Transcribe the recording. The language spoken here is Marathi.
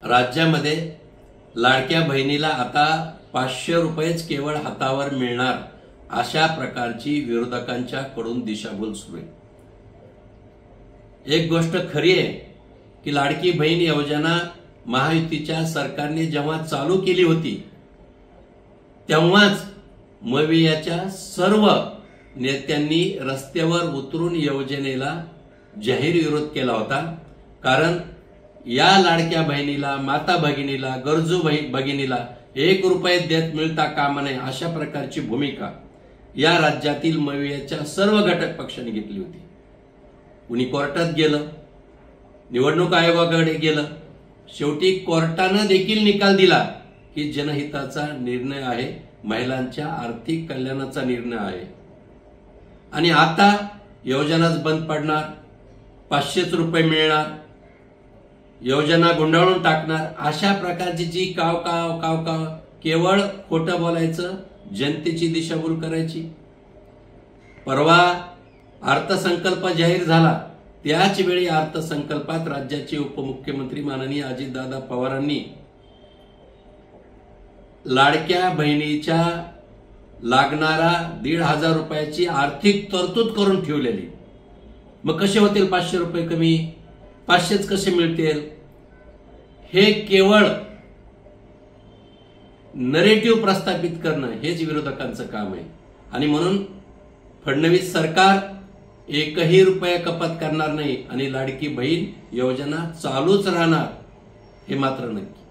राज्यामध्ये लाडक्या बहिणीला आता 500 रुपयेच केवळ हातावर मिळणार अशा प्रकारची विरोधकांच्या कडून दिशाभूल सुरू आहे। एक गोष्ट खरी आहे की लाडकी बहीण योजना महायुतीच्या सरकारने जेव्हा चालू केली होती तेव्हाच मवियाच्या सर्व नेत्यांनी रस्त्यावर उतरून योजनेला जाहीर विरोध केला होता। कारण या लाडक्या बहिणीला, माता भगिनीला, गरजू भगिनीला 1 रुपये देत मिळता कामा नये अशा प्रकारची भूमिका या राज्यातील मवियाच्या सर्व घटक पक्षांनी घेतली होती। कुणी कोर्टात गेलं, निवडणूक आयोगाकडे गेलं, शेवटी कोर्टाने देखील निकाल दिला की जनहिताचा निर्णय आहे, महिलांच्या आर्थिक कल्याणाचा निर्णय आहे आणि आता योजनाच बंद पडणार, 500 रुपये मिळणार, योजना गुंडाळून टाकणार अशा प्रकारची जी काव केवळ खोटं बोलायचं, जनतेची दिशाभूल करायची। परवा अर्थसंकल्प जाहीर झाला त्याच वेळी अर्थसंकल्पात राज्याचे उपमुख्यमंत्री माननीय अजितदादा पवारांनी लाडक्या बहिणीच्या लागणारा 1,500 रुपयाची आर्थिक तरतूद करून ठेवलेली। मग कसे होतील 500 रुपये कमी, 500च कसे मिळतील? हे केवळ नरेटिव्ह प्रस्थापित करणं हेच विरोधकांचं काम आहे आणि म्हणून फडणवीस सरकार 1ही रुपया कपात करणार नाही आणि लाडकी बहीण योजना चालूच राहणार हे मात्र नक्की।